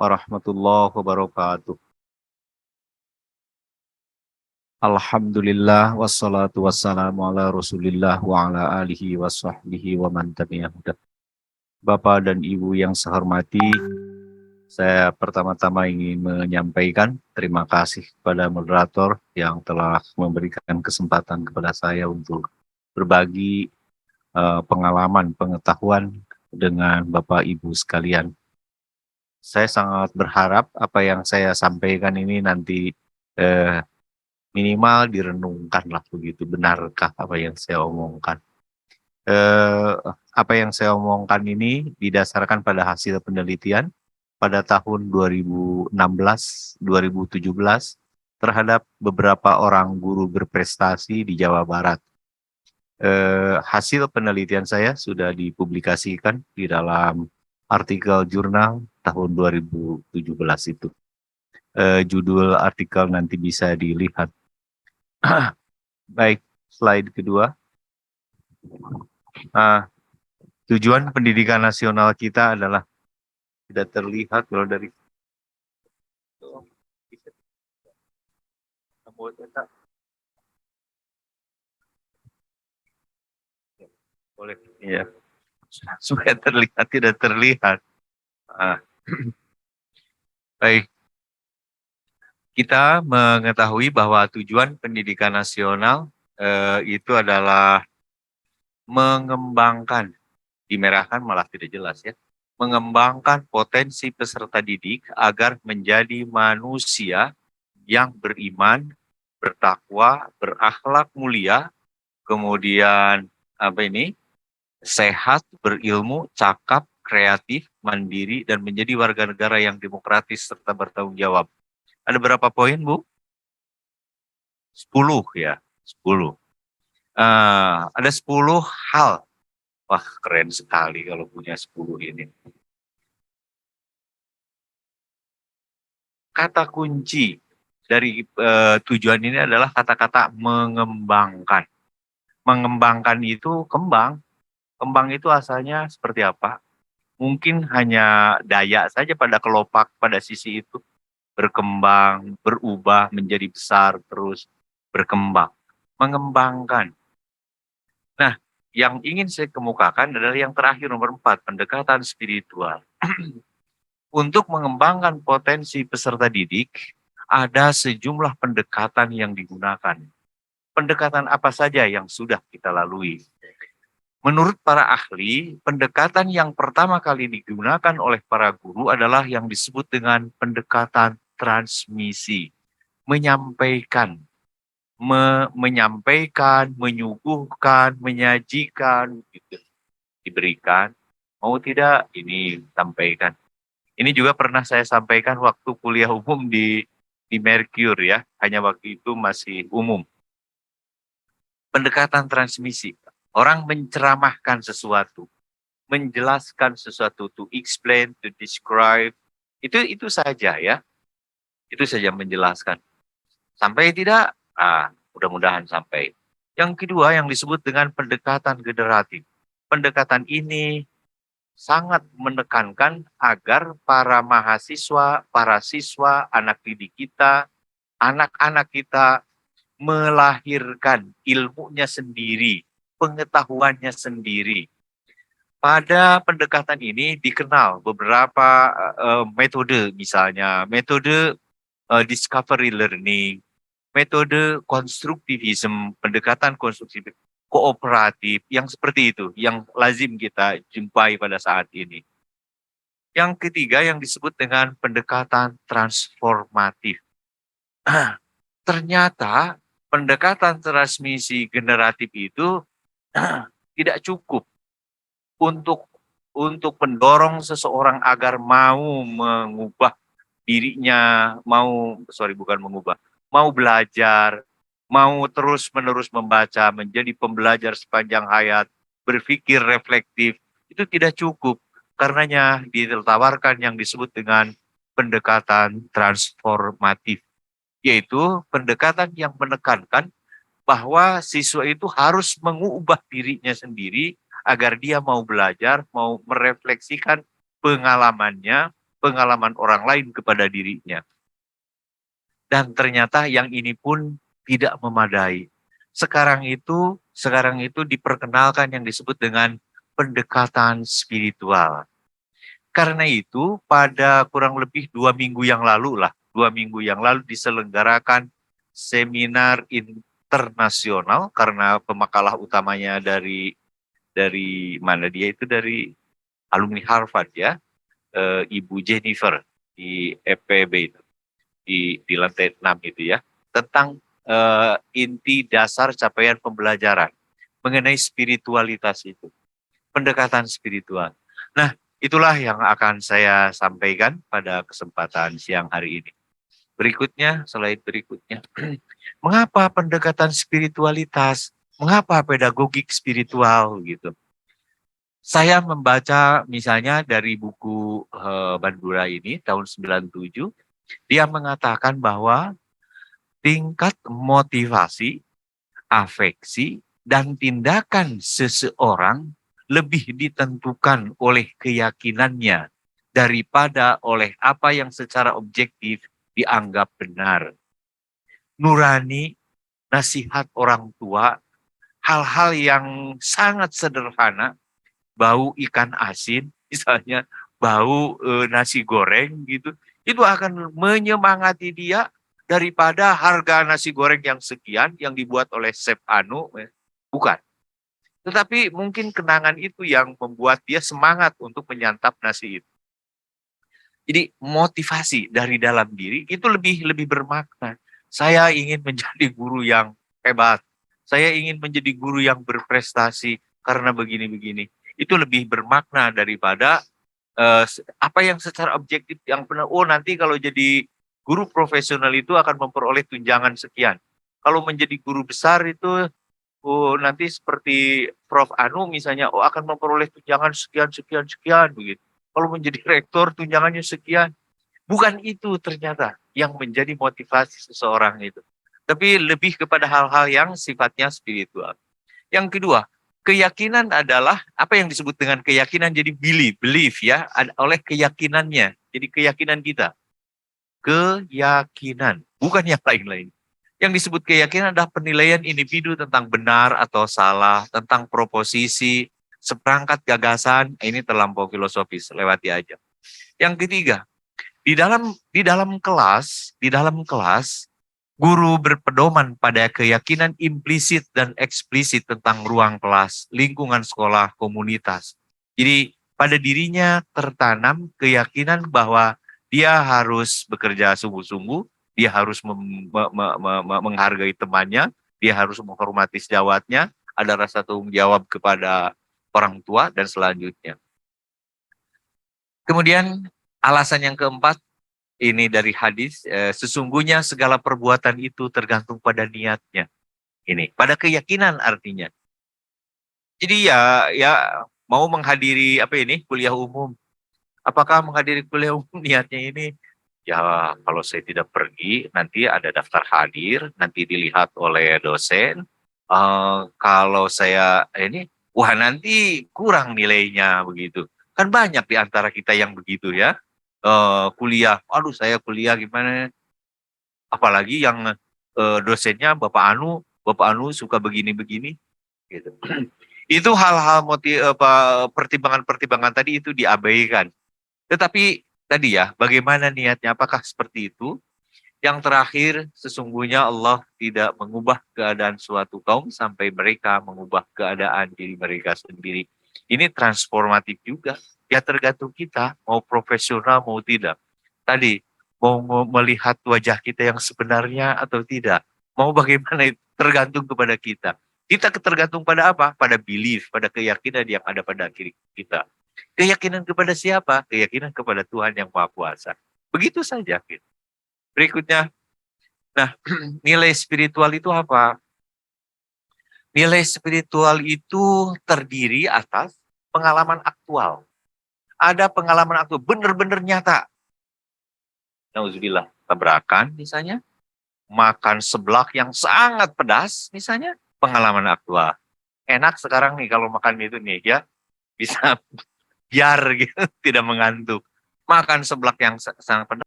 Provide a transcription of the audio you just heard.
warahmatullahi wabarakatuh. Alhamdulillah wassalatu wassalamu ala Rasulillah wa ala alihi wa sahbihi wa man tabi'ahudah. Bapak dan Ibu yang saya hormati, saya pertama-tama ingin menyampaikan terima kasih kepada moderator yang telah memberikan kesempatan kepada saya untuk berbagi pengalaman, pengetahuan dengan Bapak Ibu sekalian. Saya sangat berharap apa yang saya sampaikan ini nanti eh, minimal direnungkan lah begitu. Benarkah apa yang saya omongkan? Eh, Apa yang saya omongkan ini didasarkan pada hasil penelitian pada tahun 2016-2017 terhadap beberapa orang guru berprestasi di Jawa Barat. Hasil penelitian saya sudah dipublikasikan di dalam artikel jurnal tahun 2017 itu. Judul artikel nanti bisa dilihat. Baik, slide kedua. Tujuan pendidikan nasional kita adalah tidak terlihat kalau dari boleh ya supaya terlihat tidak terlihat. Baik, kita mengetahui bahwa tujuan pendidikan nasional itu adalah mengembangkan, dimerahkan malah tidak jelas ya, mengembangkan potensi peserta didik agar menjadi manusia yang beriman, bertakwa, berakhlak mulia, kemudian sehat, berilmu, cakap, kreatif, mandiri, dan menjadi warga negara yang demokratis serta bertanggung jawab. Ada berapa poin, Bu? 10 ya, 10. Ada 10 hal. Wah, keren sekali kalau punya 10 ini. Kata kunci dari tujuan ini adalah kata-kata mengembangkan. Mengembangkan itu kembang. Kembang itu asalnya seperti apa? Mungkin hanya daya saja pada kelopak pada sisi itu. Berkembang, berubah menjadi besar, terus berkembang. Mengembangkan. Nah, yang ingin saya kemukakan adalah yang terakhir nomor 4, pendekatan spiritual. Untuk mengembangkan potensi peserta didik, ada sejumlah pendekatan yang digunakan. Pendekatan apa saja yang sudah kita lalui? Menurut para ahli, pendekatan yang pertama kali digunakan oleh para guru adalah yang disebut dengan pendekatan transmisi. Menyampaikan, menyuguhkan, menyajikan, gitu. Diberikan, mau tidak ini sampaikan. Ini juga pernah saya sampaikan waktu kuliah umum di Mercure ya, hanya waktu itu masih umum. Pendekatan transmisi, orang menceramahkan sesuatu, menjelaskan sesuatu, to explain, to describe, itu saja ya, itu saja menjelaskan. Sampai tidak? Mudah-mudahan sampai. Yang kedua yang disebut dengan pendekatan generatif. Pendekatan ini sangat menekankan agar para mahasiswa, para siswa, anak didik kita, anak-anak kita melahirkan ilmunya sendiri, pengetahuannya sendiri. Pada pendekatan ini dikenal beberapa metode, misalnya metode discovery learning, metode konstruktivisme, pendekatan konstruktif, kooperatif, yang seperti itu, yang lazim kita jumpai pada saat ini. Yang ketiga yang disebut dengan pendekatan transformatif. Ternyata pendekatan transmisi generatif itu tidak cukup untuk mendorong seseorang agar mau mengubah dirinya, mau belajar, mau terus-menerus membaca, menjadi pembelajar sepanjang hayat, berpikir reflektif, itu tidak cukup. Karenanya ditawarkan yang disebut dengan pendekatan transformatif, yaitu pendekatan yang menekankan bahwa siswa itu harus mengubah dirinya sendiri agar dia mau belajar, mau merefleksikan pengalamannya, pengalaman orang lain kepada dirinya. Dan ternyata yang ini pun tidak memadai. Sekarang itu diperkenalkan yang disebut dengan pendekatan spiritual. Karena itu pada kurang lebih 2 minggu yang lalu 2 minggu yang lalu diselenggarakan seminar internasional karena pemakalah utamanya dari mana dia itu dari alumni Harvard ya, Ibu Jennifer di FPB itu di lantai 6 itu ya, tentang inti dasar capaian pembelajaran mengenai spiritualitas itu, pendekatan spiritual. Nah, itulah yang akan saya sampaikan pada kesempatan siang hari ini. Slide berikutnya. Mengapa pendekatan spiritualitas? Mengapa pedagogik spiritual gitu? Saya membaca misalnya dari buku Bandura ini tahun 97, dia mengatakan bahwa tingkat motivasi, afeksi, dan tindakan seseorang lebih ditentukan oleh keyakinannya daripada oleh apa yang secara objektif dianggap benar. Nurani, nasihat orang tua, hal-hal yang sangat sederhana, bau ikan asin, misalnya bau nasi goreng gitu, itu akan menyemangati dia daripada harga nasi goreng yang sekian yang dibuat oleh Chef Anu, bukan. Tetapi mungkin kenangan itu yang membuat dia semangat untuk menyantap nasi itu. Jadi motivasi dari dalam diri itu lebih bermakna. Saya ingin menjadi guru yang hebat. Saya ingin menjadi guru yang berprestasi karena begini-begini. Itu lebih bermakna daripada apa yang secara objektif yang benar. Oh, nanti kalau jadi guru profesional itu akan memperoleh tunjangan sekian. Kalau menjadi guru besar itu nanti seperti Prof Anu misalnya, akan memperoleh tunjangan sekian begitu. Kalau menjadi rektor tunjangannya sekian. Bukan itu ternyata yang menjadi motivasi seseorang itu. Tapi lebih kepada hal-hal yang sifatnya spiritual. Yang kedua, keyakinan adalah apa yang disebut dengan keyakinan, jadi belief ya, oleh keyakinannya. Jadi keyakinan kita. Keyakinan, bukan yang lain-lain. Yang disebut keyakinan adalah penilaian individu tentang benar atau salah, tentang proposisi, seperangkat gagasan. Ini terlampau filosofis, lewati aja. Yang ketiga, di dalam kelas guru berpedoman pada keyakinan implisit dan eksplisit tentang ruang kelas, lingkungan sekolah, komunitas. Jadi pada dirinya tertanam keyakinan bahwa dia harus bekerja sungguh-sungguh, dia harus menghargai temannya, dia harus menghormati sejawatnya, ada rasa tanggung jawab kepada orang tua, dan selanjutnya. Kemudian alasan yang keempat, ini dari hadis, sesungguhnya segala perbuatan itu tergantung pada niatnya. Ini, pada keyakinan artinya. Jadi ya mau menghadiri kuliah umum. Apakah menghadiri kuliah umum niatnya ini? Ya kalau saya tidak pergi, nanti ada daftar hadir, nanti dilihat oleh dosen. Kalau saya wah nanti kurang nilainya begitu. Kan banyak di antara kita yang begitu ya. Kuliah, aduh saya kuliah gimana? Apalagi yang dosennya Bapak Anu suka begini-begini gitu. Itu hal-hal pertimbangan-pertimbangan tadi itu diabaikan. Tetapi tadi ya, bagaimana niatnya? Apakah seperti itu? Yang terakhir, sesungguhnya Allah tidak mengubah keadaan suatu kaum sampai mereka mengubah keadaan diri mereka sendiri. Ini transformatif juga. Ya tergantung kita, mau profesional mau tidak. Tadi, mau melihat wajah kita yang sebenarnya atau tidak. Mau bagaimana, tergantung kepada kita. Kita tergantung pada apa? Pada belief, pada keyakinan yang ada pada diri kita. Keyakinan kepada siapa? Keyakinan kepada Tuhan yang Maha Kuasa. Begitu saja. Berikutnya, nah nilai spiritual itu apa? Nilai spiritual itu terdiri atas pengalaman aktual. Ada pengalaman aktual, benar-benar nyata. Nauzubillah, tabrakan misalnya, makan seblak yang sangat pedas misalnya, pengalaman aktual. Enak sekarang nih kalau makan itu nih ya, bisa biar gitu, tidak mengantuk. makan seblak yang sangat pedas